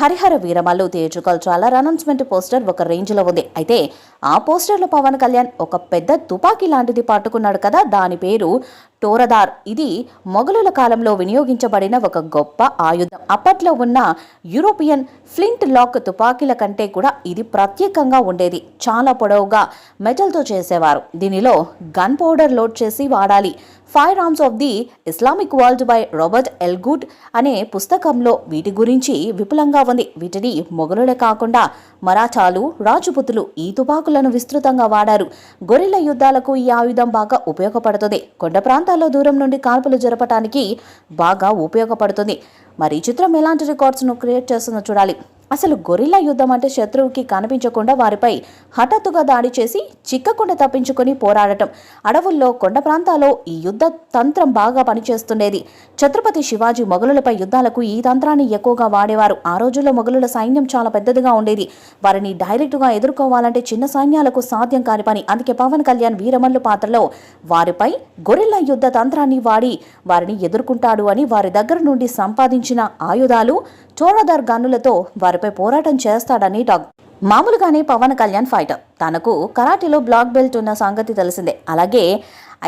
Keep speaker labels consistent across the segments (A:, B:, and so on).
A: Harihara Veeramallu theatrical trailer announcement poster ఒక రేంజ్లో ఉంది. అయితే ఆ పోస్టర్లో పవన్ కళ్యాణ్ ఒక పెద్ద తుపాకీ లాంటిది పట్టుకున్నాడు కదా, దాని పేరు టోరదార్. ఇది మొఘలుల కాలంలో వినియోగించబడిన ఒక గొప్ప ఆయుధం. అప్పట్లో ఉన్న యూరోపియన్ ఫ్లింట్ లాక్ తుపాకీల కంటే కూడా ఇది ప్రత్యేకంగా ఉండేది. చాలా పొడవుగా మెటల్తో చేసేవారు. దీనిలో గన్ పౌడర్ లోడ్ చేసి వాడాలి. Firearms of the Islamic world by Robert Elgood అనే పుస్తకంలో వీటి గురించి విపులంగా ఉంది. వీటిని మొఘలులే కాకుండా మరాఠాలు, రాజపుతులు ఈ తుపాకులను విస్తృతంగా వాడారు. గొరిల్లా యుద్ధాలకు ఈ ఆయుధం బాగా ఉపయోగపడుతుంది. కొండ ప్రాంతాల్లో దూరం నుండి కాల్పులు జరపడానికి బాగా ఉపయోగపడుతుంది. మరి ఈ చిత్రం ఎలాంటి రికార్డ్స్ను క్రియేట్ చేస్తుందో చూడాలి. అసలు గొరిల్లా యుద్ధం అంటే శత్రువుకి కనిపించకుండా వారిపై హఠాత్తుగా దాడి చేసి చిక్కకుండా తప్పించుకొని పోరాడటం. అడవుల్లో, కొండ ప్రాంతాల్లో ఈ యుద్ధ తంత్రం బాగా పనిచేస్తుండేది. ఛత్రపతి శివాజీ మొఘలులపై యుద్ధాలకు ఈ తంత్రాన్ని ఎక్కువగా వాడేవారు. ఆ రోజుల్లో మొఘలుల సైన్యం చాలా పెద్దదిగా ఉండేది. వారిని డైరెక్టుగా ఎదుర్కోవాలంటే చిన్న సైన్యాలకు సాధ్యం కాని పని. అందుకే పవన్ కళ్యాణ్ వీరమల్లు పాత్రలో వారిపై గొరిల్లా యుద్ధ తంత్రాన్ని వాడి వారిని ఎదుర్కొంటాడు అని వారి దగ్గర నుండి సంపాదించిన ఆయుధాలు టోరదార్ గన్నులతో వారిపై పోరాటం చేస్తాడని టాక్. మామూలుగానే పవన్ కళ్యాణ్ ఫైటర్. తనకు కరాటీలో బ్లాక్ బెల్ట్ ఉన్న సంగతి తెలిసిందే. అలాగే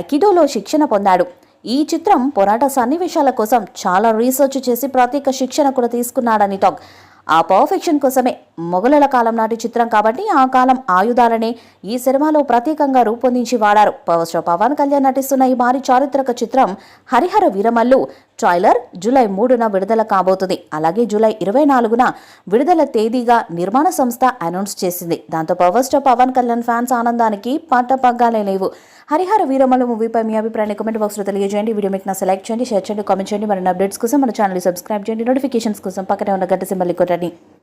A: ఐకిడోలో శిక్షణ పొందాడు. ఈ చిత్రం పోరాట సన్నివేశాల కోసం చాలా రీసెర్చ్ చేసి ప్రత్యేక శిక్షణ కూడా తీసుకున్నాడని టాక్. ఆ పర్ఫెక్షన్ కోసమే మొఘలుల కాలం నాటి చిత్రం కాబట్టి ఆ కాలం ఆయుధాలనే ఈ సినిమాలో ప్రత్యేకంగా రూపొందించి వాడారు. పవర్ స్టార్ పవన్ కళ్యాణ్ నటిస్తున్న ఈ భారీ చారిత్రక చిత్రం హరిహర వీరమల్లు ట్రైలర్ జూలై 3న విడుదల కాబోతుంది. అలాగే జూలై 24న విడుదల తేదీగా నిర్మాణ సంస్థ అనౌన్స్ చేసింది. దాంతో power star Pawan Kalyan fans ఆనందానికి పట్టపగ్గాలే లేవు. హరిహర వీరమల్లు మూవీపై మీ అభిప్రాయాన్ని కామెంట్ బాక్స్లో తెలియజేయండి. వీడియో మీకు సెలెక్ట్ చేయండి, షేర్ చేయండి, కామెంట్ చేయండి. మరిన్ని అప్డేట్స్ కోసం మన ఛానల్ సబ్స్క్రైబ్ చేయండి. నోటిఫికేషన్స్ కోసం పక్కనే ఉన్న గంట సింబల్ కొట్టండి.